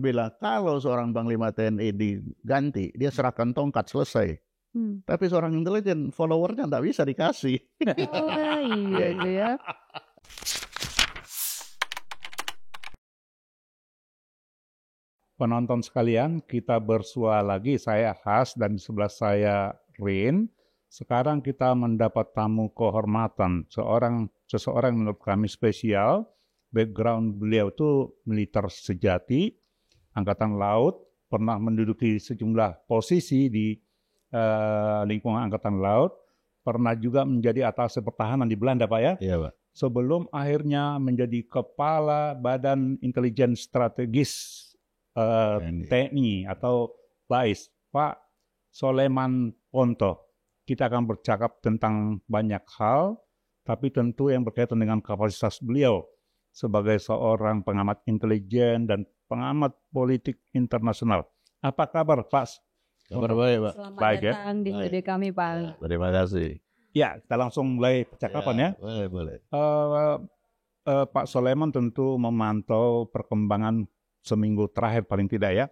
bilang kalau seorang Panglima TNI diganti, dia serahkan tongkat selesai. Tapi seorang intelijen followernya nggak bisa dikasih. Oh iya itu ya. Penonton sekalian, kita bersua lagi. Saya Has dan di sebelah saya Rin. Sekarang kita mendapat tamu kehormatan, seseorang menurut kami spesial. Background beliau itu militer sejati, Angkatan Laut, pernah menduduki sejumlah posisi di lingkungan Angkatan Laut, pernah juga menjadi atasé pertahanan di Belanda, Pak ya? Iya, Pak. Sebelum akhirnya menjadi Kepala Badan Intelijen Strategis TNI atau BAIS, Pak Soleman Ponto. Kita akan bercakap tentang banyak hal, tapi tentu yang berkaitan dengan kapasitas beliau sebagai seorang pengamat intelijen dan pengamat politik internasional. Apa kabar, Pak? Kabar baik, Pak. Selamat Baik, ya. datang di studio kami, Pak. Terima kasih. Ya, kita langsung mulai percakapan ya. Boleh. Pak Soleman tentu memantau perkembangan seminggu terakhir paling tidak ya.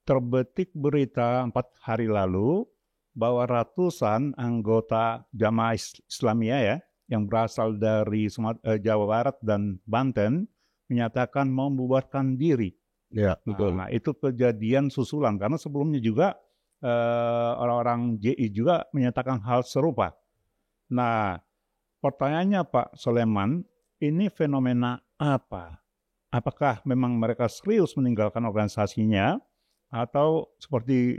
Terbetik berita 4 hari lalu bahwa ratusan anggota Jamaah Islamiyah ya yang berasal dari Jawa Barat dan Banten menyatakan mau membubarkan diri. Ya, betul. Nah, itu kejadian susulan karena sebelumnya juga orang-orang JI juga menyatakan hal serupa. Nah, pertanyaannya Pak Soleman, ini fenomena apa? Apakah memang mereka serius meninggalkan organisasinya atau seperti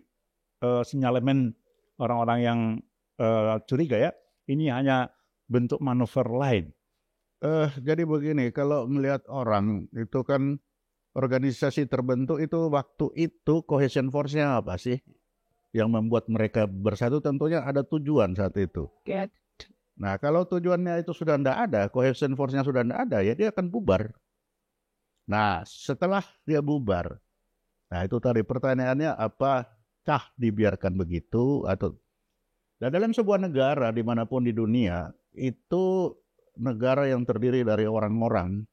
sinyalemen orang-orang yang curiga ya, ini hanya bentuk manuver lain? Jadi begini, kalau melihat orang itu kan organisasi terbentuk itu waktu itu cohesion force-nya apa sih? Yang membuat mereka bersatu tentunya ada tujuan saat itu. Nah, kalau tujuannya itu sudah tidak ada, cohesion force-nya sudah tidak ada, ya dia akan bubar. Nah, setelah dia bubar, nah itu tadi pertanyaannya apakah dibiarkan begitu atau? Dan dalam sebuah negara dimanapun di dunia, itu negara yang terdiri dari orang-orang,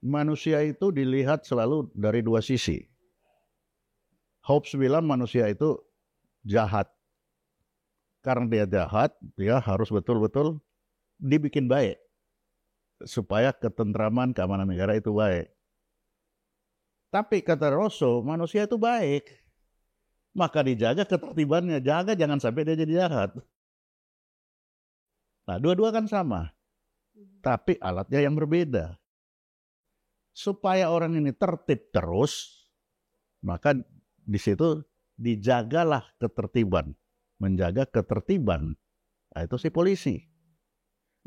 manusia itu dilihat selalu dari dua sisi. Hobbes bilang manusia itu jahat. Karena dia jahat, dia harus betul-betul dibikin baik. Supaya ketentraman, keamanan negara itu baik. Tapi kata Rousseau, manusia itu baik. Maka dijaga ketertibannya, jaga jangan sampai dia jadi jahat. Nah, dua-dua kan sama. Tapi alatnya yang berbeda. Supaya orang ini tertib terus, maka di situ dijagalah ketertiban. Menjaga ketertiban. Nah, itu si polisi.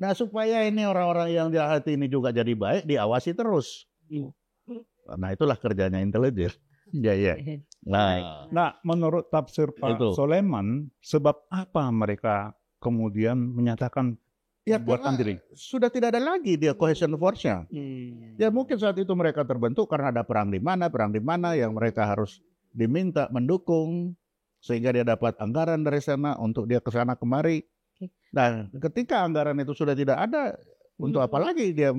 Nah, supaya ini orang-orang yang jahat ini juga jadi baik, diawasi terus. Nah, itulah kerjanya intelijen. Ya. Nah, menurut tafsir Pak Soleman, sebab apa mereka kemudian menyatakan membuarkan diri? Sudah tidak ada lagi dia cohesion force-nya. Ya mungkin saat itu mereka terbentuk karena ada perang di mana yang mereka harus diminta mendukung sehingga dia dapat anggaran dari sana untuk dia ke sana kemari. Nah, ketika anggaran itu sudah tidak ada, untuk apa lagi dia?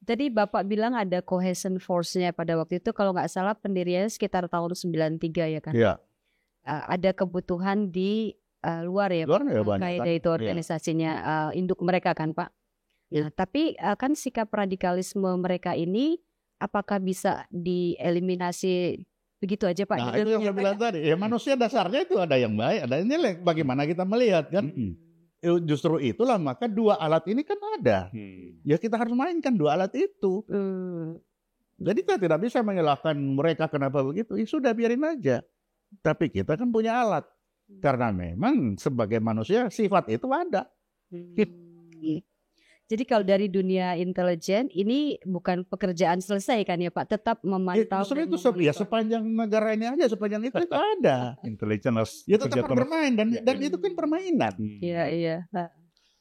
Tadi Bapak bilang ada cohesion force-nya pada waktu itu, kalau nggak salah pendiriannya sekitar tahun 93 ya kan? Iya. Ada kebutuhan di luar ya, Luar ya, Al-Qaeda itu organisasinya induk mereka kan Pak? Nah, tapi kan sikap radikalisme mereka ini apakah bisa dieliminasi begitu aja Pak? Nah, itu yang saya bilang tadi, ya manusia dasarnya itu ada yang baik, ada yang jelek. Bagaimana kita melihat kan? Justru itulah maka dua alat ini kan ada. Ya kita harus mainkan dua alat itu. Jadi kita tidak bisa menyalahkan mereka kenapa begitu. Ya sudah biarin aja. Tapi kita kan punya alat. Karena memang sebagai manusia sifat itu ada. Jadi kalau dari dunia intelijen ini bukan pekerjaan selesai kan ya Pak, tetap memantau. Itu ya sepanjang negara ini aja, sepanjang itu ada. Intelijen harus ya tetap bermain dan itu kan permainan. Iya.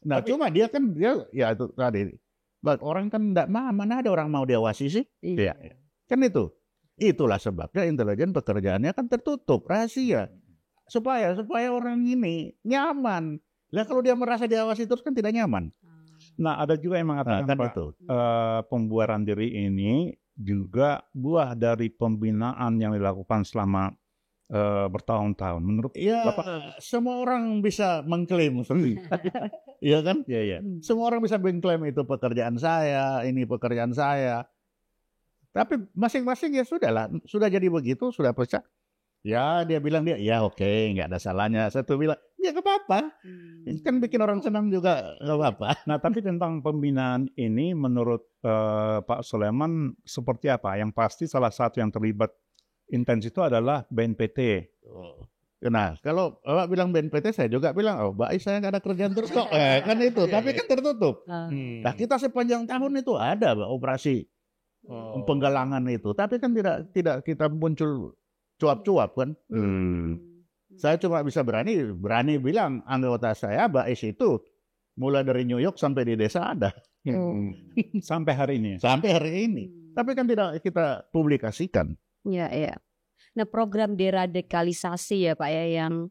Nah, cuma dia ya itu tadi. Orang kan mana ada orang mau diawasi sih? Iya. Kan itu. Itulah sebabnya intelijen pekerjaannya kan tertutup, rahasia. Supaya orang ini nyaman. Lah kalau dia merasa diawasi terus kan tidak nyaman. Nah, ada juga yang mengatakan Pak, pembuaran diri ini juga buah dari pembinaan yang dilakukan selama bertahun-tahun. Menurut Ya, Bapak? semua orang bisa mengklaim. Iya kan? Ya. Semua orang bisa mengklaim itu pekerjaan saya, ini pekerjaan saya. Tapi masing-masing ya sudahlah, sudah jadi begitu, sudah pecah. Ya dia bilang ya oke, nggak ada salahnya. Satu bilang ya nggak apa-apa, kan bikin orang senang juga nggak apa-apa. Nah, tapi tentang pembinaan ini menurut Pak Soleman seperti apa? Yang pasti salah satu yang terlibat intens itu adalah BNPT. Nah kalau Bapak bilang BNPT, saya juga bilang Mbak saya nggak ada kerjaan terus kok. Kan itu, tapi kan tertutup. Nah kita sepanjang tahun itu ada Mbak, operasi penggalangan itu, tapi kan tidak kita muncul cuap-cuap kan. Saya cuma bisa berani bilang anggota saya Bais itu mulai dari New York sampai di desa ada. Sampai hari ini. Sampai hari ini. Tapi kan tidak kita publikasikan. Ya. Nah, program deradikalisasi ya Pak ya yang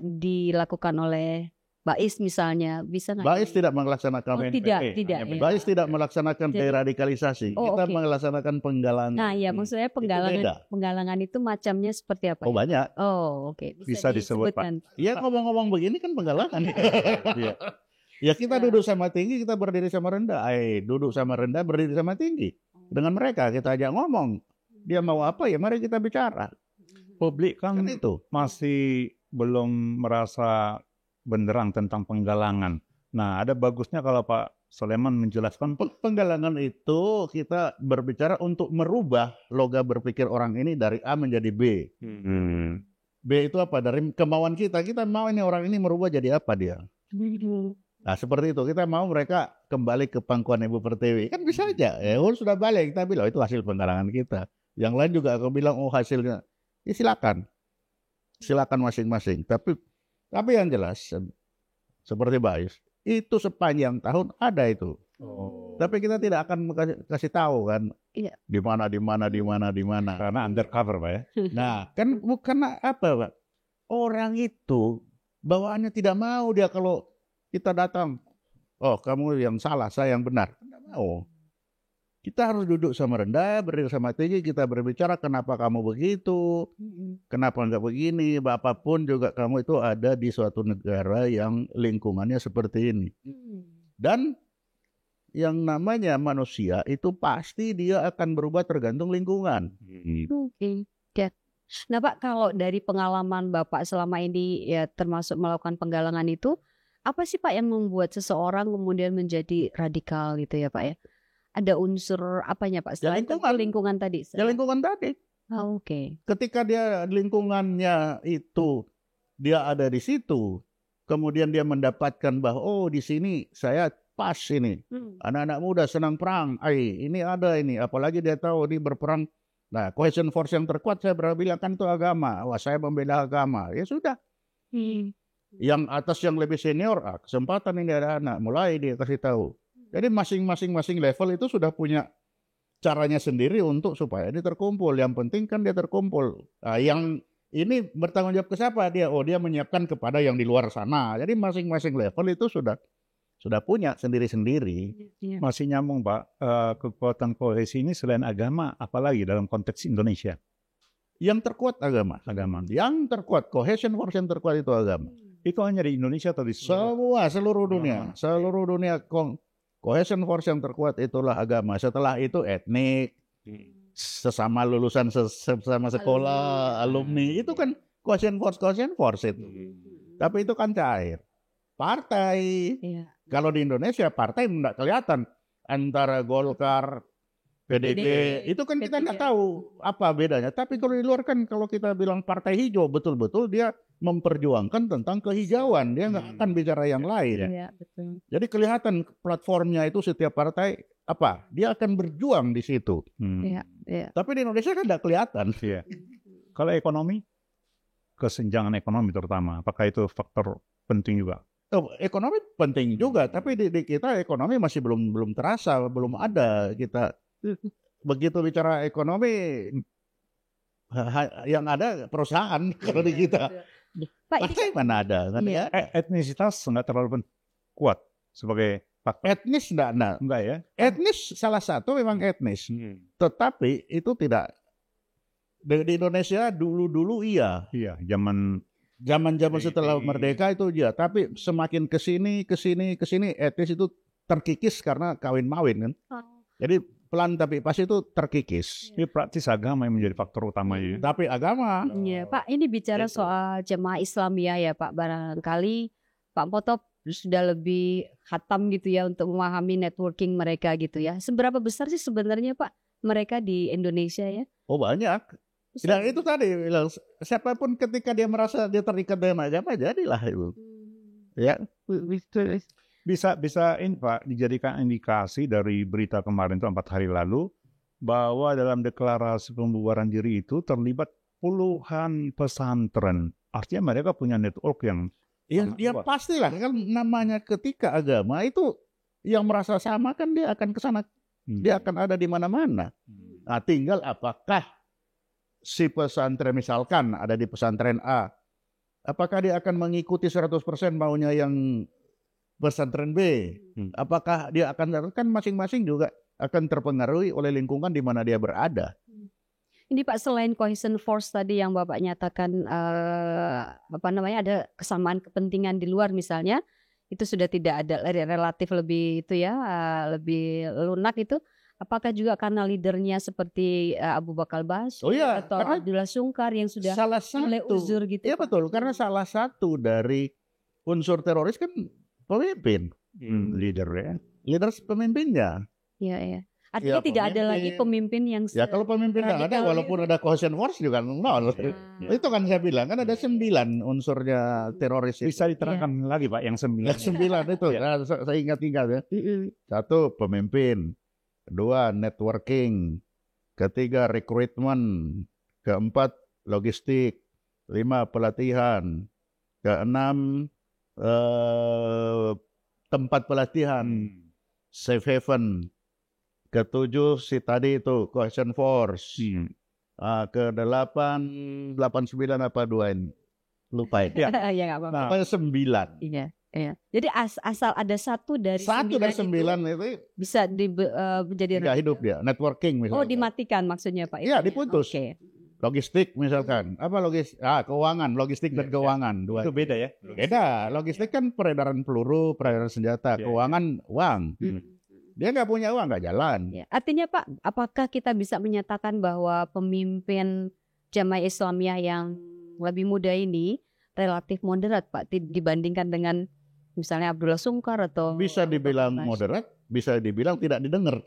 dilakukan oleh Bais misalnya, bisa nggak? Bais tidak melaksanakan tidak. Bais tidak melaksanakan deradikalisasi. Kita melaksanakan penggalangan. Nah, ya maksudnya penggalangan itu macamnya seperti apa? Banyak. Oke. Bisa disebutkan. Ya ngomong-ngomong begini kan penggalangan. Ya kita duduk sama tinggi, kita berdiri sama rendah. Duduk sama rendah, berdiri sama tinggi. Dengan mereka kita ajak ngomong. Dia mau apa ya mari kita bicara. Publik kan itu masih belum merasa benderang tentang penggalangan. Nah, ada bagusnya kalau Pak Soleman menjelaskan. Penggalangan itu kita berbicara untuk merubah logam berpikir orang ini dari A menjadi B. B itu apa? Dari kemauan kita. Kita mau ini orang ini merubah jadi apa dia. Nah seperti itu. Kita mau mereka kembali ke pangkuan Ibu Pertiwi. Kan bisa aja. Sudah balik. Kita bilang itu hasil penggalangan kita. Yang lain juga akan bilang hasilnya. Ya silakan. Silakan masing-masing. Tapi yang jelas, seperti Bais, itu sepanjang tahun ada itu. Tapi kita tidak akan kasih tahu kan, di mana. Karena undercover Pak ya. Nah, kan bukan apa Pak, orang itu bawaannya tidak mau dia kalau kita datang, kamu yang salah, saya yang benar. Tidak mau. Kita harus duduk sama rendah, berdiri sama tinggi, kita berbicara kenapa kamu begitu, kenapa enggak begini, apapun juga kamu itu ada di suatu negara yang lingkungannya seperti ini. Dan yang namanya manusia itu pasti dia akan berubah tergantung lingkungan. Nah Pak, kalau dari pengalaman Bapak selama ini ya termasuk melakukan penggalangan itu, apa sih Pak yang membuat seseorang kemudian menjadi radikal gitu ya Pak ya? Ada unsur apanya Pak? Selain lingkungan tadi. Ya lingkungan tadi. Oke. Ketika dia lingkungannya itu dia ada di situ, kemudian dia mendapatkan bahwa di sini saya pas ini. Anak-anak muda senang perang. Ini ada ini. Apalagi dia tahu ini berperang. Nah, cohesion force yang terkuat saya bilang kan itu agama. Saya membela agama. Ya sudah. Yang atas yang lebih senior, kesempatan ini ada anak. Mulai dia kasih tahu. Jadi masing-masing level itu sudah punya caranya sendiri untuk supaya ini terkumpul. Yang penting kan dia terkumpul. Yang ini bertanggung jawab ke siapa dia? Dia menyiapkan kepada yang di luar sana. Jadi masing-masing level itu sudah punya sendiri-sendiri. Masih nyambung Pak, kekuatan kohesi ini selain agama, apalagi dalam konteks Indonesia? Yang terkuat agama. Yang terkuat, cohesion force yang terkuat itu agama. Itu hanya di Indonesia atau di seluruh dunia? Seluruh dunia. Cohesion force yang terkuat itulah agama. Setelah itu etnik, sesama lulusan sesama sekolah, alumni. Itu kan cohesion force itu. Tapi itu kan cair. Partai. Kalau di Indonesia partai tidak kelihatan. Antara Golkar, PDB, itu kan kita tidak tahu apa bedanya. Tapi kalau di luar kan kalau kita bilang partai hijau, betul-betul dia memperjuangkan tentang kehijauan. Dia nggak akan bicara yang lain. Betul. Jadi kelihatan platformnya itu setiap partai apa? Dia akan berjuang di situ. Tapi di Indonesia kan tidak kelihatan. Kalau ekonomi, kesenjangan ekonomi terutama, apakah itu faktor penting juga? Ekonomi penting juga, tapi di kita ekonomi masih belum terasa, belum ada kita. Begitu bicara ekonomi, yang ada perusahaan kalau di kita. Pak, partai mana ada? Kan ya? Etnisitas nggak terlalu kuat sebagai Etnis enggak. Enggak ya? Etnis salah satu memang etnis. Tetapi itu tidak. Di Indonesia dulu iya. Iya, zaman Zaman-zaman setelah merdeka itu iya. Tapi semakin kesini etnis itu terkikis karena kawin-mawin kan. Jadi pelan tapi pasti itu terkikis. ini praktis agama yang menjadi faktor utamanya. Tapi agama Iya, Pak, ini bicara soal jemaah Islamiyah ya, Pak. Barangkali Pak Potop sudah lebih khatam gitu ya untuk memahami networking mereka gitu ya. Seberapa besar sih sebenarnya, Pak, mereka di Indonesia ya? oh banyak. Dan itu tadi bilang siapapun ketika dia merasa dia terikat dengan agama jadilah itu. Ya. Bisa ini Pak dijadikan indikasi dari berita kemarin itu 4 hari lalu bahwa dalam deklarasi pembubaran diri itu terlibat puluhan pesantren. Artinya mereka punya network yang Ya pastilah kan namanya ketika agama itu yang merasa sama kan dia akan ke sana. Dia akan ada di mana-mana. Nah, tinggal apakah si pesantren misalkan ada di pesantren A, apakah dia akan mengikuti 100% maunya yang pesantren B? Apakah dia akan kan masing-masing juga akan terpengaruhi oleh lingkungan di mana dia berada. Ini Pak, selain cohesion force tadi yang Bapak nyatakan ada kesamaan kepentingan di luar misalnya, itu sudah tidak ada relatif lebih itu ya, lebih lunak itu. Apakah juga karena leadernya seperti Abu Bakar Basir atau Abdullah Sungkar yang sudah mulai uzur gitu? Iya betul, karena salah satu dari unsur teroris kan pemimpin, leader ya. Leader pemimpinnya. Iya. Artinya tidak ada lagi pemimpin yang ya kalau pemimpin tidak ada, walaupun ada cohesion force juga nol. Itu kan saya bilang kan ada 9 unsurnya teroris. Bisa diterangkan lagi Pak yang 9. 9 itu. Nah, saya ingat-ingat ya. 1 pemimpin, 2 networking, 3 recruitment, 4 logistik, 5 pelatihan, 6 tempat pelatihan, safe haven. 7 si tadi itu cohesion force. Ke-8 89 apa 2 ini? Lupa ini. Ya enggak apa-apa. Nah, 9. Iya. Jadi asal ada satu dari 9 itu bisa menjadi nggak hidup dia. Networking misalnya. Oh, dimatikan maksudnya Pak? Iya, diputus. Oke. Logistik misalkan. Apa keuangan, logistik dan keuangan. Itu beda ya? Beda. Logistik kan peredaran peluru, peredaran senjata. Keuangan uang. Dia nggak punya uang, nggak jalan. Ya, artinya Pak, apakah kita bisa menyatakan bahwa pemimpin Jamaah Islamiyah yang lebih muda ini relatif moderat Pak dibandingkan dengan misalnya Abdullah Sungkar atau? Bisa dibilang moderat, bisa dibilang tidak didengar.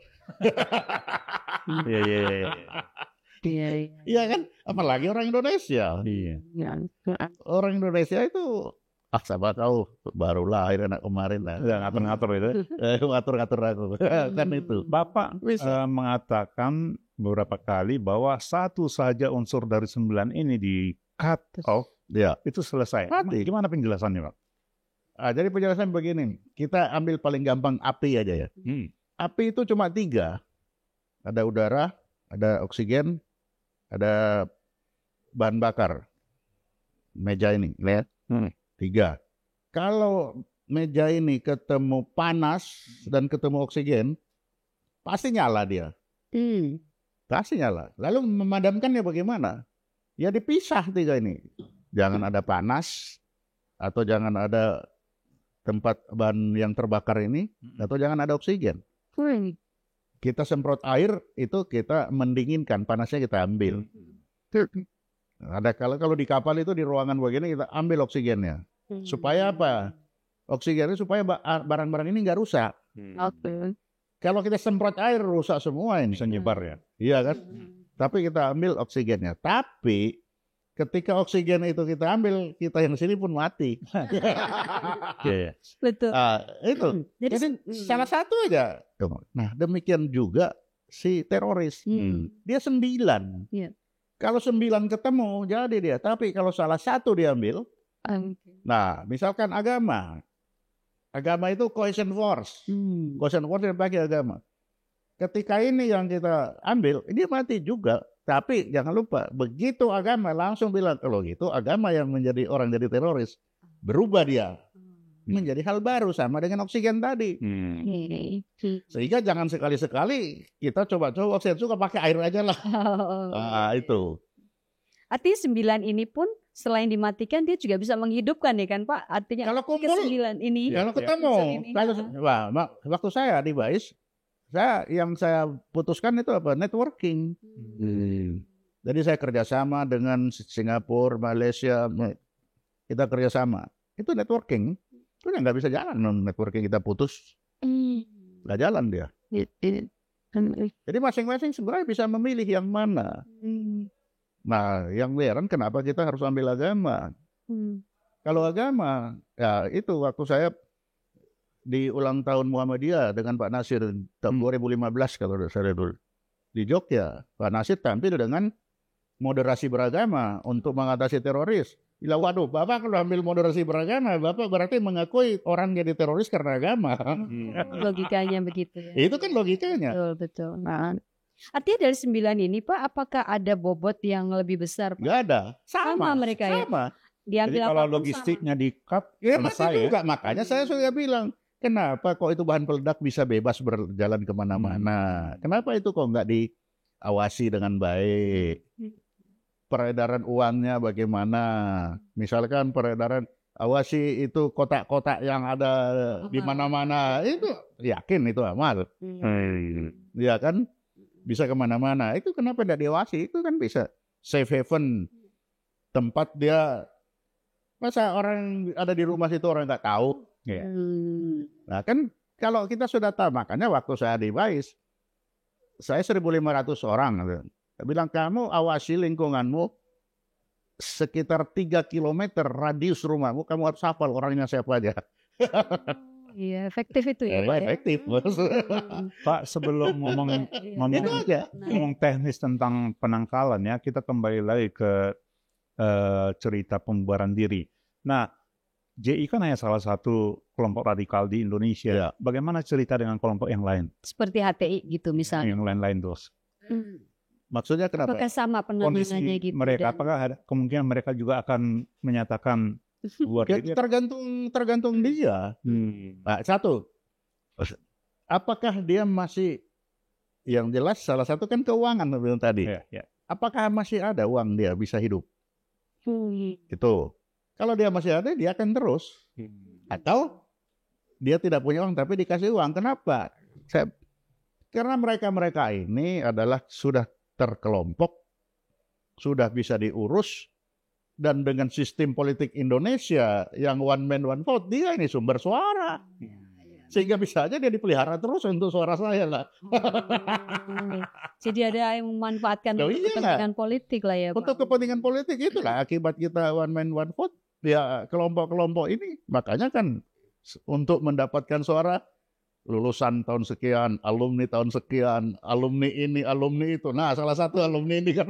Iya kan? Apalagi orang Indonesia. Iya. Orang Indonesia itu siapa tahu baru lahir anak kemarin lah. Ngatur-ngatur itu. Ngatur-ngatur aku. Kan itu. Bapak mengatakan beberapa kali bahwa satu saja unsur dari 9 ini di cut off, ya itu selesai. Gimana penjelasannya Pak? Jadi penjelasan begini, kita ambil paling gampang api aja ya. Api itu cuma 3. Ada udara, ada oksigen, ada bahan bakar. Meja ini, lihat. 3. Kalau meja ini ketemu panas dan ketemu oksigen, pasti nyala dia. Pasti nyala. Lalu memadamkannya bagaimana? Ya dipisah 3 ini. Jangan ada panas, atau jangan ada tempat bahan yang terbakar ini, atau jangan ada oksigen. Kita semprot air, itu kita mendinginkan, panasnya kita ambil. Ada kalau di kapal itu di ruangan begini kita ambil oksigennya. Supaya apa? Oksigennya supaya barang-barang ini nggak rusak. Kalau kita semprot air rusak semua ini. Bisa nyebar ya? Iya kan? Tapi kita ambil oksigennya. Tapi ketika oksigen itu kita ambil, kita yang sini pun mati. Betul. Itu. Jadi salah satu aja. Nah demikian juga si teroris. Dia 9. Kalau 9 ketemu jadi dia. Tapi kalau salah satu diambil, nah misalkan agama itu cohesion force. Cohesion force yang pakai agama. Ketika ini yang kita ambil, ini mati juga. Tapi jangan lupa, begitu agama langsung bilang, kalau gitu agama yang menjadi orang jadi teroris, berubah dia. menjadi hal baru sama dengan oksigen tadi. Sehingga jangan sekali-sekali kita coba-coba oksigen suka pakai air aja lah. Nah, itu. Artinya 9 ini pun selain dimatikan dia juga bisa menghidupkan ya kan Pak? Artinya Kalau kumpul, ke-9 ini. kalau ketemu, waktu saya di BAIS, saya putuskan itu apa? Networking. Jadi saya kerjasama dengan Singapura, Malaysia, kita kerjasama. Itu networking. Itu nggak bisa jalan networking kita putus. Nggak jalan dia. Jadi masing-masing sebenarnya bisa memilih yang mana. Nah, yang heran kenapa kita harus ambil agama? Kalau agama, ya itu waktu saya di ulang tahun Muhammadiyah dengan Pak Nasir tahun 2015 kalau saya dulu di Jogja, Pak Nasir tampil dengan moderasi beragama untuk mengatasi teroris. Bila waduh, Bapak kalau ambil moderasi beragama, Bapak berarti mengakui orang jadi teroris karena agama. Logikanya begitu ya. Itu kan logikanya. Betul. Nah, artinya dari 9 ini Pak, apakah ada bobot yang lebih besar Pak? Nggak ada. Sama mereka ya? Sama. Diambil Jadi kalau apapun logistiknya di-cut, Ya selesai mati ya. juga. Makanya saya sudah bilang, kenapa kok itu bahan peledak bisa bebas berjalan kemana-mana? Kenapa itu kok nggak diawasi dengan baik? Peredaran uangnya bagaimana? Misalkan peredaran, awasi itu kotak-kotak yang ada di mana-mana. Itu yakin itu amal. Ya kan? Bisa kemana-mana. Itu kenapa tidak diawasi? Itu kan bisa safe haven. Tempat dia, masa orang ada di rumah situ orang nggak tahu? Ya. Nah kan kalau kita sudah tahu, makanya waktu saya di BAIS, saya 1.500 orang. Saya bilang, kamu awasi lingkunganmu sekitar 3 km radius rumahmu, kamu harus hafal orangnya siapa aja. Iya, efektif itu ya. Efektif. Pak, sebelum Itu aja. ngomong teknis tentang penangkalan ya, kita kembali lagi ke cerita pembubaran diri. Nah, JI kan hanya salah satu kelompok radikal di Indonesia. Ya. Bagaimana cerita dengan kelompok yang lain? Seperti HTI gitu misalnya. Yang lain-lain terus. Maksudnya kenapa? Apakah sama Kondisi penanganannya gitu? mereka, dan- apakah ada kemungkinan mereka juga akan menyatakan buat Ya, diri? tergantung dia. Nah, satu, apakah dia masih, yang jelas salah satu kan keuangan yang tadi. Ya. Apakah masih ada uang dia bisa hidup? Itu. Kalau dia masih ada, dia akan terus. Atau dia tidak punya uang tapi dikasih uang. Kenapa? Karena mereka ini adalah sudah terkelompok, sudah bisa diurus, dan dengan sistem politik Indonesia yang one man one vote, dia ini sumber suara. Sehingga bisa aja dia dipelihara terus untuk suara saya lah. Jadi ada yang memanfaatkan Loh, untuk iya kepentingan politik lah ya Pak. Untuk kepentingan politik itulah akibat kita one man one vote. Ya kelompok-kelompok ini makanya kan untuk mendapatkan suara lulusan tahun sekian, alumni tahun sekian, alumni ini, alumni itu. Nah, salah satu alumni ini kan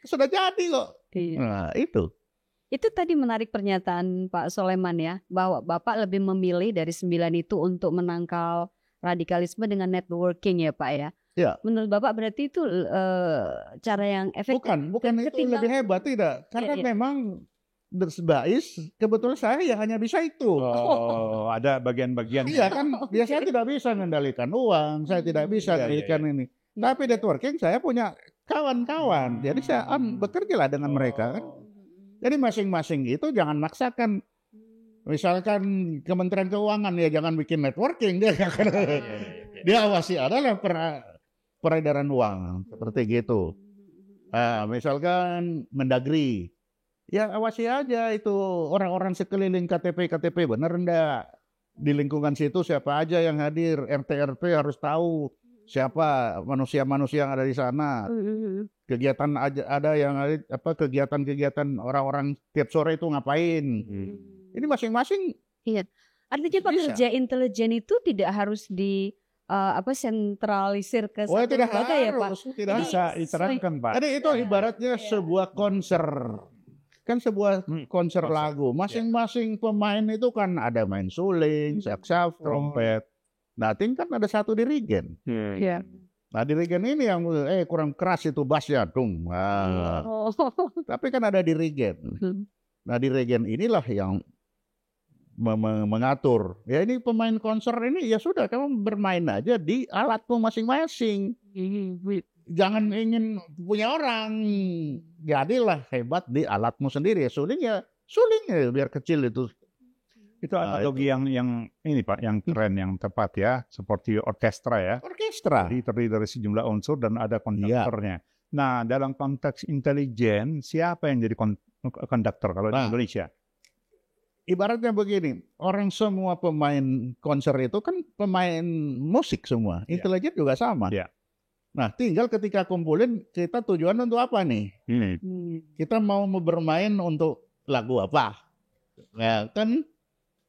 sudah jadi kok. Iya. Nah, itu. Itu tadi menarik pernyataan Pak Soleman ya, bahwa Bapak lebih memilih dari 9 itu untuk menangkal radikalisme dengan networking ya Pak ya. Ya. Menurut Bapak berarti itu cara yang efektif. Bukan itu Ketimbang- lebih hebat, tidak. Karena Iya. memang BAIS kebetulan saya ya hanya bisa itu. Oh, ada bagian-bagian. Iya kan, biasanya tidak bisa mengendalikan uang, saya tidak bisa Iya, mengendalikan ini. Tapi networking saya punya kawan-kawan, jadi saya bekerja lah dengan mereka kan. Jadi masing-masing itu jangan maksakan. Misalkan Kementerian Keuangan ya jangan bikin networking, dia dia awasi adalah peredaran uang seperti gitu. Misalkan Mendagri, ya awasi aja itu orang-orang sekeliling KTP benar enggak, di lingkungan situ siapa aja yang hadir, RT harus tahu siapa manusia-manusia yang ada di sana. Kegiatan ada yang kegiatan-kegiatan orang-orang tiap sore itu ngapain. Ini masing-masing. Iya. Artinya Pak, Bisa. kerja intelijen itu tidak harus di sentralisir ke Oh, satu tidak lembaga ya Pak. harus, tidak Jadi, Bisa diterangkan, Pak. Jadi itu ibaratnya sebuah konser. Kan sebuah konser konser. lagu. Masing-masing pemain itu kan ada main suling, saksofon, Trompet. Nah, kan ada satu dirigen. Iya. Nah, dirigen ini yang kurang keras itu bassnya, dung. Nah, Oh. tapi kan ada dirigen. Nah, dirigen inilah yang mengatur. Ya ini pemain konser ini ya sudah kamu bermain aja di alatmu masing-masing. Jangan ingin punya orang. Jadilah hebat di alatmu sendiri. Suling ya biar kecil itu. Itu analogi yang ini Pak, yang keren, yang tepat ya, seperti orkestra ya. Orkestra. Jadi terdiri dari sejumlah unsur dan ada konduktornya. Nah, dalam konteks intelijen, siapa yang jadi konduktor kalau di Indonesia? Ibaratnya begini, orang semua pemain konser itu kan pemain musik semua, intelijen juga sama. Nah, tinggal ketika kumpulin kita tujuan untuk apa nih? Kita mau bermain untuk lagu apa? Ya kan?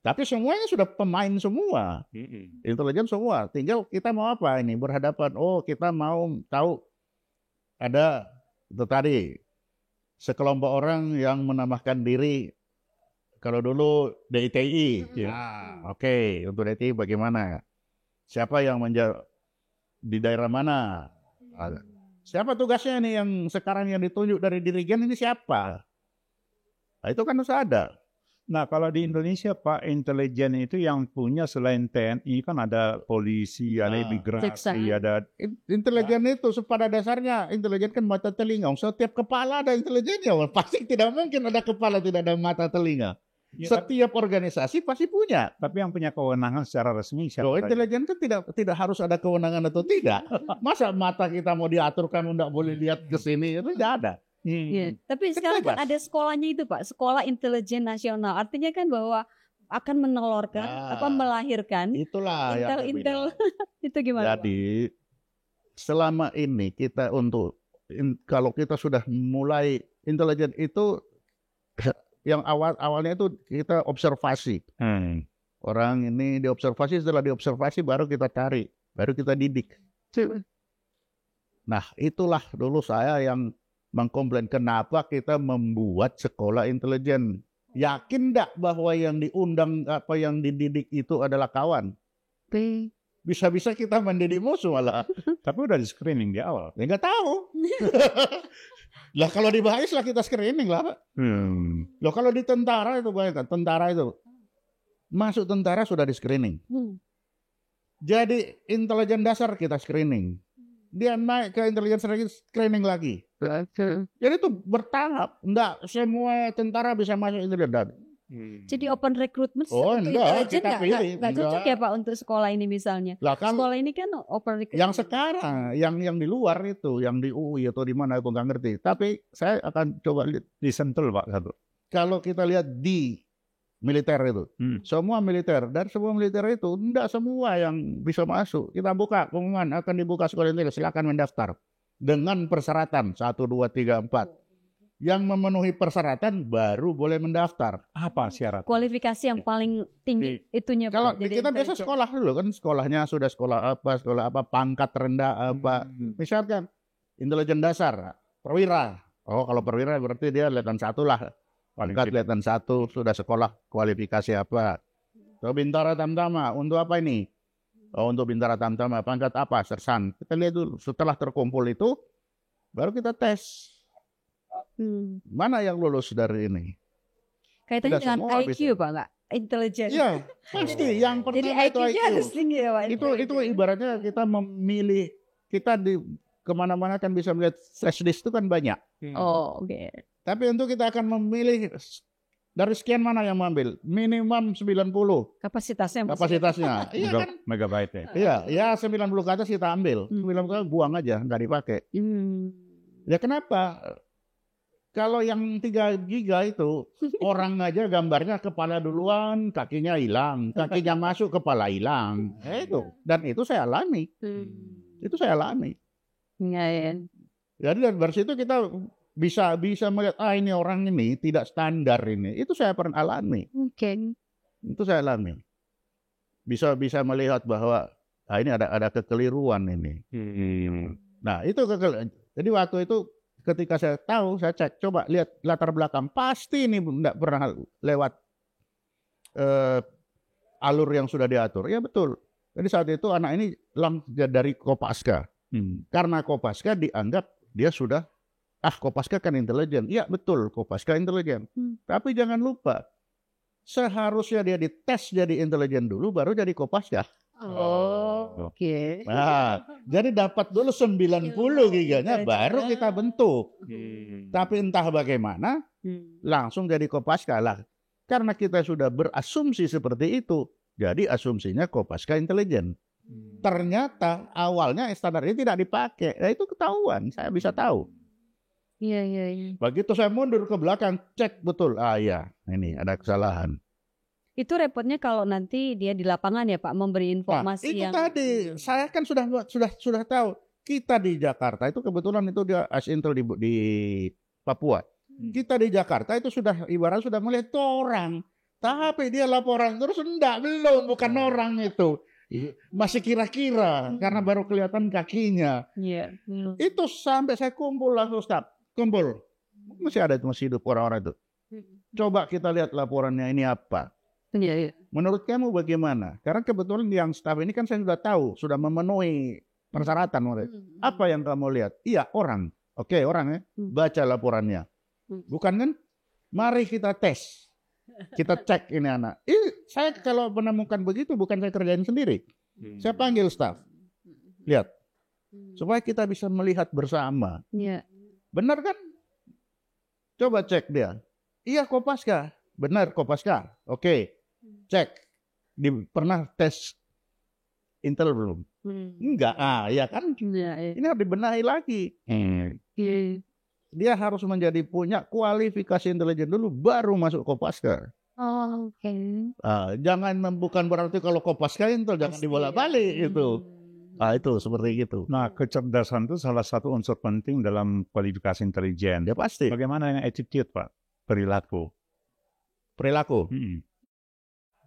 Tapi semuanya sudah pemain semua, intelijen semua. Tinggal kita mau apa ini? Berhadapan. Oh, kita mau tahu ada itu tadi sekelompok orang yang menambahkan diri. Kalau dulu DITI, oke. Untuk DITI bagaimana? Siapa yang di daerah mana? Siapa tugasnya nih yang sekarang yang ditunjuk dari dirigen ini siapa? Nah, itu kan harus ada. Nah, kalau di Indonesia Pak, intelijen itu yang punya selain TNI kan ada polisi, ada imigrasi, ada intelijen itu pada dasarnya intelijen kan mata telinga. Setiap kepala ada intelijennya. Pasti tidak mungkin ada kepala tidak ada mata telinga. Setiap organisasi pasti punya. Tapi yang punya kewenangan secara resmi siapa? Intelijen kan tidak harus ada kewenangan atau tidak. Masa mata kita mau diatur kamu tidak boleh lihat ke sini, itu tidak ada. Tapi sekarang kan ada sekolahnya itu Pak, Sekolah Intelijen Nasional. Artinya kan bahwa akan menelurkan, melahirkan. Itulah intel itu gimana? Jadi selama ini kita kalau kita sudah mulai intelijen itu yang awalnya itu kita observasi. Orang ini diobservasi, setelah diobservasi baru kita cari, baru kita didik. Nah, itulah dulu saya yang mengkomplain kenapa kita membuat sekolah intelijen. Yakin enggak bahwa yang diundang apa yang dididik itu adalah kawan? Bisa-bisa kita mendidik musuh malah. Tapi udah di screening di awal. Ya nggak tahu. Lah kalau di BAIS lah kita screening lah Pak. Loh kalau di tentara itu bayangkan, tentara itu masuk tentara sudah di screening. Jadi intelijen dasar kita screening. Dia naik ke intelijen screening lagi. Jadi itu bertahap. Enggak semua tentara bisa masuk intelijen. Jadi open recruitment untuk intelijen nggak cocok ya Pak untuk sekolah ini misalnya. Sekolah ini kan open recruitment. Yang sekarang, yang di luar itu, yang di UI atau di mana aku nggak ngerti. Tapi saya akan coba lihat di Sentul Pak satu. Kalau kita lihat di militer itu, semua militer dan semua militer itu tidak semua yang bisa masuk. Kita buka pengumuman akan dibuka sekolah intelijen, silakan mendaftar dengan persyaratan 1, 2, 3, 4. Yang memenuhi persyaratan baru boleh mendaftar. Apa syarat? Kualifikasi yang paling tinggi itunya. Kalau kita biasa sekolah dulu kan, sekolahnya sudah sekolah apa, pangkat rendah apa. Misalkan intelijen dasar, perwira. Oh kalau perwira berarti dia letnan 1 lah. Pangkat letnan 1 sudah sekolah kualifikasi apa. So, Bintara Tamtama untuk apa ini? Oh untuk Bintara Tamtama pangkat apa? Sersan. Kita lihat dulu. Setelah terkumpul itu baru kita tes. Mana yang lulus dari ini? Kaitannya dengan IQ bisa. Pak nggak? Intelijen. Iya pasti. Yang pertama jadi itu IQ. Harus tinggi ya Pak. Itu ibaratnya kita memilih, kita di kemana-mana kan bisa melihat flash disk itu kan banyak. Oh oke. Tapi untuk kita akan memilih dari sekian mana yang mengambil minimum 90 kapasitasnya. Iya kan? Megabyte ya. Iya 90 ke atas kita ambil. 90 ke atas buang aja, nggak dipakai. Ya kenapa? Kalau yang 3 giga itu orang aja gambarnya kepala duluan, kakinya hilang, kakinya masuk, kepala hilang. Itu dan itu saya alami. Itu saya alami. Jadi dari situ kita bisa melihat ini orang ini tidak standar ini. Itu saya pernah alami. Itu saya alami. Bisa melihat bahwa ini ada kekeliruan ini. Nah itu jadi waktu itu ketika saya tahu, saya cek, coba lihat latar belakang, pasti ini tidak pernah lewat alur yang sudah diatur. Ya betul. Jadi saat itu anak ini dari Kopaska. Karena Kopaska dianggap dia sudah Kopaska kan intelijen. Iya betul, Kopaska intelijen. Tapi jangan lupa, seharusnya dia dites jadi intelijen dulu baru jadi Kopaska. Oh, oke. Nah, jadi dapat dulu 90 giganya baru kita bentuk. Tapi entah bagaimana langsung jadi Kopaska lah. Karena kita sudah berasumsi seperti itu, jadi asumsinya Kopaska intelijen. Ternyata awalnya standar ini tidak dipakai. Nah, itu ketahuan, saya bisa tahu. Iya. Begitu saya mundur ke belakang, cek betul. Ah ya, ini ada kesalahan. Itu repotnya kalau nanti dia di lapangan ya Pak, memberi informasi itu yang tadi, saya kan sudah tahu. Kita di Jakarta itu kebetulan itu dia Asintel di Papua. Kita di Jakarta itu sudah ibarat sudah melihat itu orang. Tapi dia laporan terus bukan orang itu. Masih kira-kira karena baru kelihatan kakinya. Iya. Itu sampai saya kumpul langsung kumpul. Masih hidup orang-orang itu. Coba kita lihat laporannya ini apa. Iya. Menurut kamu bagaimana? Karena kebetulan yang staf ini kan saya sudah tahu, sudah memenuhi persyaratan. Apa yang kamu lihat? Iya, orang. Oke, orang ya. Baca laporannya. Bukan kan? Mari kita tes. Kita cek ini anak. Saya kalau menemukan begitu bukan saya kerjain sendiri. Saya panggil staf. Lihat. Supaya kita bisa melihat bersama. Iya. Benar kan? Coba cek dia. Iya, Kopaska. Benar, Kopaska. Oke. Cek. Pernah tes Intel belum? Enggak. Ya kan? Ini harus dibenahi lagi. Dia harus punya kualifikasi intelijen dulu baru masuk Kopaska. Oh, oke. Jangan bukan berarti kalau Kopaska Intel jangan dibolak-balik itu. Itu seperti itu. Nah, kecerdasan itu salah satu unsur penting dalam kualifikasi intelijen. Ya pasti. Bagaimana dengan attitude, Pak? Perilaku.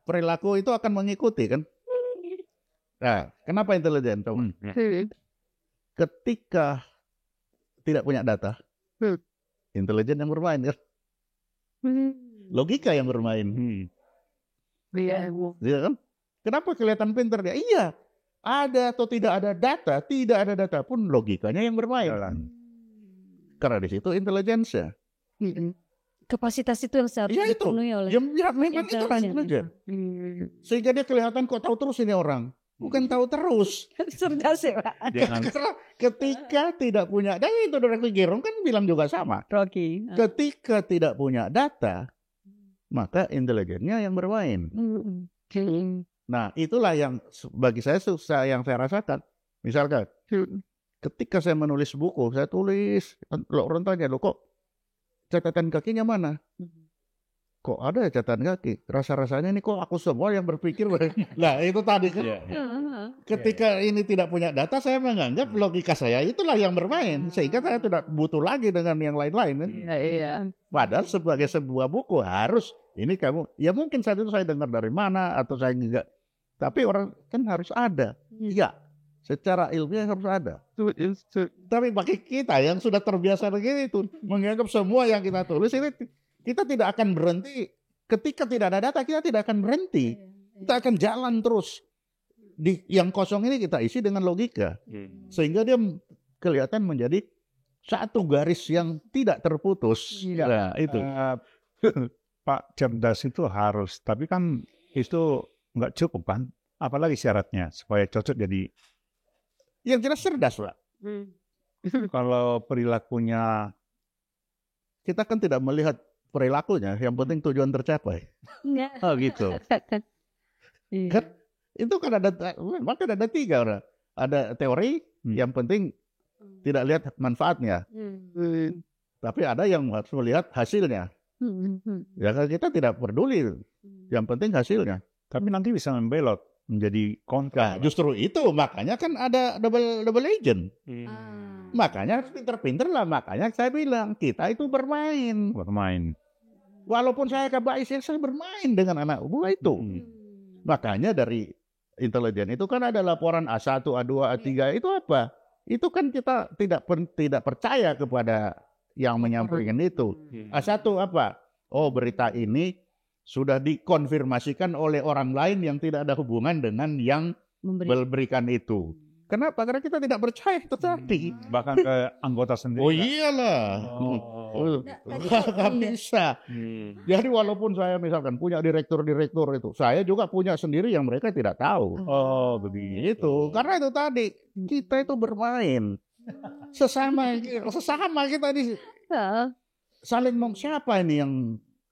Perilaku itu akan mengikuti kan? Nah, kenapa intelijen? Ketika tidak punya data, intelijen yang bermain kan? Logika yang bermain. Iya kan? Kenapa kelihatan pintar dia? Iya. Ada atau tidak ada data pun logikanya yang bermain. Karena di situ intelijensia. Kapasitas itu yang seharusnya dipenuhi oleh memang itulah intelijen. Sehingga dia kelihatan kok tahu terus ini orang. Bukan tahu terus. Cerdas ya Pak. Ketika tidak punya data, itu Rocky Gerung kan bilang juga sama. Rocky. Ketika tidak punya data, maka intelijennya yang bermain. Nah, itulah yang bagi saya susah yang saya rasakan. Misalkan, ketika saya menulis buku, saya tulis, orang tanya, kok catatan kakinya mana? Kok ada catatan kaki? Rasa-rasanya ini kok aku semua yang berpikir. Nah, itu tadi kan. Ketika ini tidak punya data, saya menganggap logika saya itulah yang bermain. Sehingga saya tidak butuh lagi dengan yang lain-lain. Iya. Padahal sebagai sebuah buku harus, ini kamu, ya mungkin saat itu saya dengar dari mana, atau saya enggak. Tapi orang kan harus ada. Iya. Secara ilmiah harus ada. Tapi bagi kita yang sudah terbiasa begitu, menganggap semua yang kita tulis ini, kita tidak akan berhenti. Ketika tidak ada data, kita tidak akan berhenti. Kita akan jalan terus. Yang kosong ini kita isi dengan logika. Sehingga dia kelihatan menjadi satu garis yang tidak terputus. Nah, itu. Pak, cerdas itu harus. Tapi kan itu nggak cukup kan? Apalagi syaratnya supaya cocok jadi. Yang jelas cerdas, Pak. Kalau perilakunya, kita kan tidak melihat perilakunya, yang penting tujuan tercapai. Oh gitu. Kan itu kan ada tiga orang. Ada teori, yang penting tidak lihat manfaatnya. Tapi ada yang harus melihat hasilnya. Ya kan kita tidak peduli, yang penting hasilnya. Tapi nanti bisa membelot menjadi kontra. Nah, justru itu makanya kan ada double agent. Makanya harus pinter-pinter lah. Makanya saya bilang kita itu bermain. Walaupun saya kabais, saya bermain dengan anak buah itu. Makanya dari intelijen itu kan ada laporan A1, A2, A3 itu apa? Itu kan kita tidak percaya kepada yang menyampaikan itu. A1 apa? Oh, berita ini sudah dikonfirmasikan oleh orang lain yang tidak ada hubungan dengan yang memberikan itu. Kenapa? Karena kita tidak percaya itu tadi. Bahkan ke anggota sendiri. Oh Pak. iyalah. Oh. Nggak bisa. Jadi walaupun saya misalkan punya direktur-direktur itu, saya juga punya sendiri yang mereka tidak tahu. Oh, begitu. Itu karena itu tadi kita itu bermain sesama kita di saling siapa ini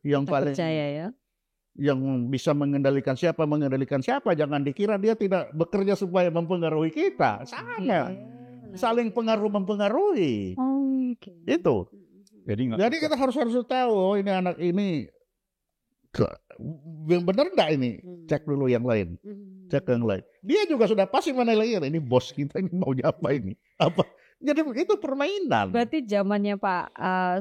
yang paling percaya ya. yang bisa mengendalikan siapa, jangan dikira dia tidak bekerja supaya mempengaruhi kita. Sama, saling mempengaruhi. Oke. Itu. Jadi kita harus tahu, oh ini anak ini benar enggak ini? Cek dulu yang lain. Cek yang lain. Dia juga sudah pasti menilai ini bos kita ini maunya apa ini? Apa? Jadi itu permainan. Berarti zamannya Pak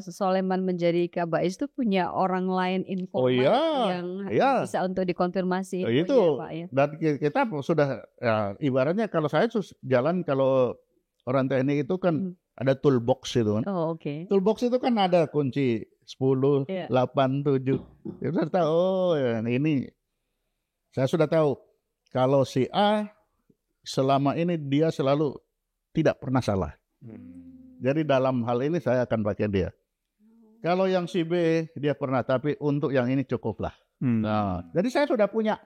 Soleman menjadi Kabais itu punya orang lain informan yang bisa untuk dikonfirmasi. Itu. Pak, ya. Dan kita sudah ibaratnya kalau saya jalan kalau orang teknik itu kan ada toolbox itu kan. Oh, oke. Toolbox itu kan ada kunci 10, 8, 7. Kita sudah tahu, oh ini saya sudah tahu kalau si A selama ini dia selalu tidak pernah salah. Jadi dalam hal ini saya akan pakai dia. Kalau yang si B dia pernah, tapi untuk yang ini cukuplah. Nah, jadi saya sudah punya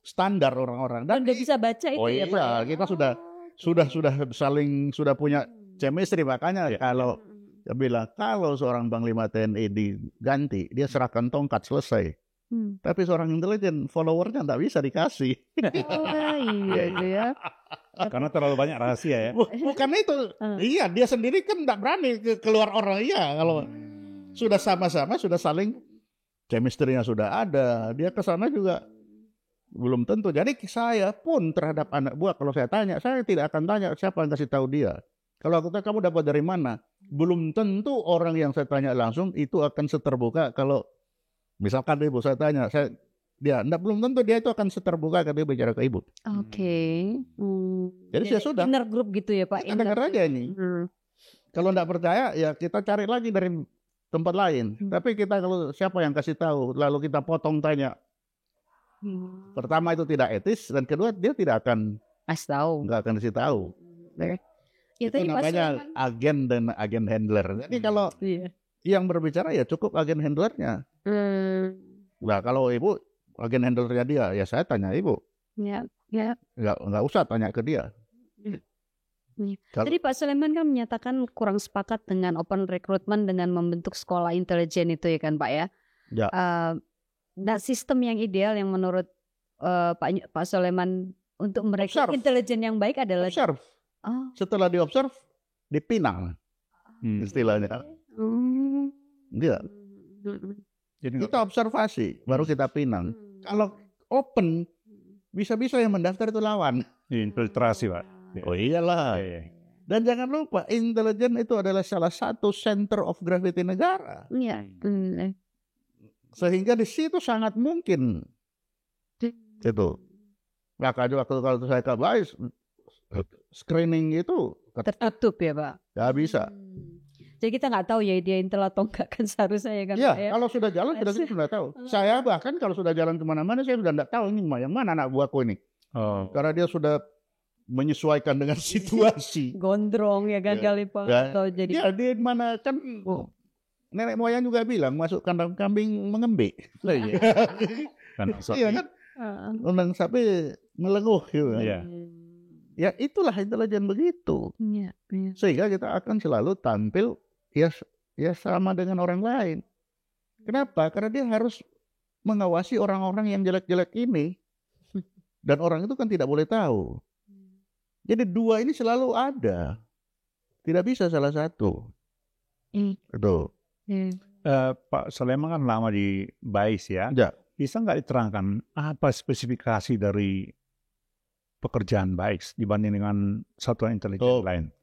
standar orang-orang dan udah bisa baca itu ya Pak. Iya, kita sudah punya chemistry, makanya kalau dia bilang kalau seorang Panglima TNI diganti, dia serahkan tongkat selesai. Tapi seorang intelijen followernya nggak bisa dikasih. Iya. Karena terlalu banyak rahasia ya. Bukan itu. Iya, dia sendiri kan nggak berani keluar orang. Iya, kalau sudah sama-sama, sudah saling chemistry-nya sudah ada. Dia ke sana juga belum tentu. Jadi saya pun terhadap anak buah, kalau saya tanya, saya tidak akan tanya siapa yang kasih tahu dia. Kalau aku tanya kamu dapat dari mana, belum tentu orang yang saya tanya langsung itu akan seterbuka. Kalau misalkan ibu saya tanya, belum tentu dia itu akan seterbuka kalau dia bicara ke ibu. Oke. Jadi saya sudah. Inner group gitu ya Pak. Kita dengar aja ini. Kalau tidak percaya ya kita cari lagi dari tempat lain. Tapi kita kalau siapa yang kasih tahu, lalu kita potong tanya. Pertama itu tidak etis, dan kedua dia tidak akan nggak akan kasih tahu. Ya, itu namanya agen dan agen handler. Jadi kalau yang berbicara ya cukup agen handlernya. Nah kalau ibu agen handlernya dia, ya saya tanya ibu. Ya. Nggak usah tanya ke dia. Tadi Pak Soleman kan menyatakan kurang sepakat dengan open recruitment dengan membentuk sekolah intelijen itu ya kan Pak ya. Ya. Nah sistem yang ideal yang menurut Pak Soleman untuk merekrut intelijen yang baik adalah observe. Setelah diobserve, dipinang istilahnya. Dia. Jadi kita observasi, baru kita pinang. Kalau open, bisa-bisa yang mendaftar itu lawan. Infiltrasi Pak. Oh iyalah. Dan jangan lupa, intelijen itu adalah salah satu center of gravity negara. Iya. Sehingga di situ sangat mungkin itu. Maka kalau saya Kabais, screening itu tertutup ya Pak. Gak bisa. Jadi kita nggak tahu ya dia intel atau enggak kan seharusnya ya kan ya, Pak ya. Kalau sudah jalan kita sudah tahu. Saya bahkan kalau sudah jalan kemana-mana saya sudah tidak tahu ini yang mana anak buahku ini. Karena dia sudah menyesuaikan dengan situasi. Gondrong ya kan kali Pak. Atau jadi. Ya di mana kan nenek moyang juga bilang masuk kandang kambing mengembik. Iya kan? Undang sapi melenguh gitu. Ya itulah intelijen begitu. Sehingga kita akan selalu tampil ya sama dengan orang lain. Kenapa? Karena dia harus mengawasi orang-orang yang jelek-jelek ini. Dan orang itu kan tidak boleh tahu. Jadi dua ini selalu ada. Tidak bisa salah satu. Itu. Pak Soleman kan lama di BAIS ya. Bisa nggak diterangkan apa spesifikasi dari pekerjaan BAIS dibanding dengan satuan intelijen lain?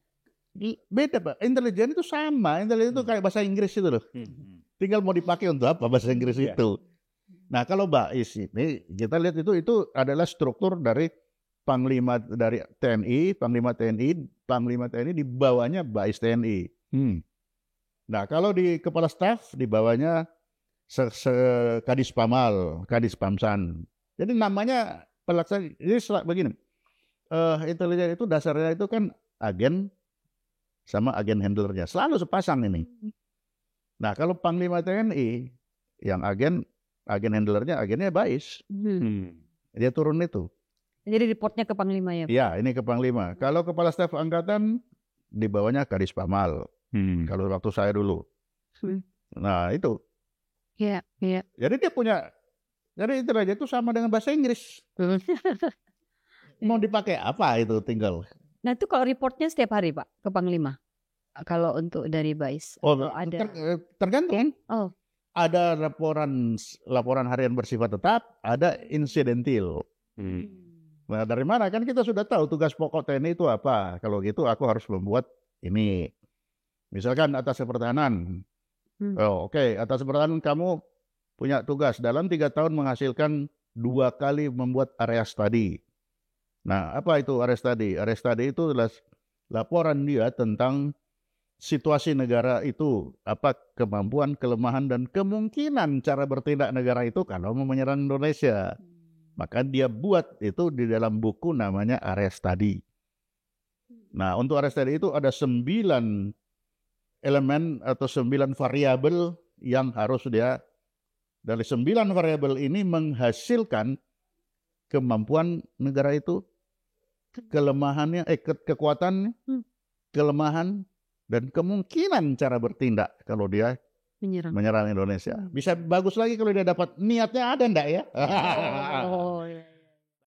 Beda Pak. Intelijen itu sama. Intelijen itu kayak bahasa Inggris itu loh. Tinggal mau dipakai untuk apa bahasa Inggris itu. Nah kalau BAIS ini kita lihat itu adalah struktur dari Panglima dari TNI, Panglima TNI di bawahnya BAIS TNI. Nah kalau di Kepala Staf di bawahnya Kadis Pamal, Kadis Pamsan. Jadi namanya pelaksana ini begini. intelijen itu dasarnya itu kan agen sama agen handlernya. Selalu sepasang ini. Nah, kalau Panglima TNI yang agen handlernya agennya BAIS. Dia turun itu. Jadi reportnya ke Panglima ya? Iya, ini ke Panglima. Kalau Kepala Staf Angkatan di bawahnya Kadis Pamal. Kalau waktu saya dulu. Nah, itu. Iya, iya. Jadi dia punya, jadi intelijen itu sama dengan bahasa Inggris. Mau dipakai apa itu tinggal. Nah itu kalau reportnya setiap hari Pak ke Panglima? Kalau untuk dari BAIS? Oh, atau ada? tergantung. Oh. Ada laporan harian bersifat tetap, ada insidentil. Nah, dari mana kan kita sudah tahu tugas pokok TNI itu apa. Kalau gitu aku harus membuat ini. Misalkan atas pertahanan. Oke, atas pertahanan kamu punya tugas dalam 3 tahun menghasilkan 2 kali membuat area study. Nah, apa itu area study? Area study itu adalah laporan dia tentang situasi negara itu, apa kemampuan, kelemahan, dan kemungkinan cara bertindak negara itu kalau mau menyerang Indonesia. Maka dia buat itu di dalam buku namanya area study. Nah, untuk area study itu ada 9 elemen atau 9 variabel yang harus dia, dari 9 variabel ini menghasilkan kemampuan negara itu, kelemahannya, kekuatannya, kelemahan, dan kemungkinan cara bertindak kalau dia menyerang Indonesia. Bisa bagus lagi kalau dia dapat niatnya ada enggak ya? Oh, iya.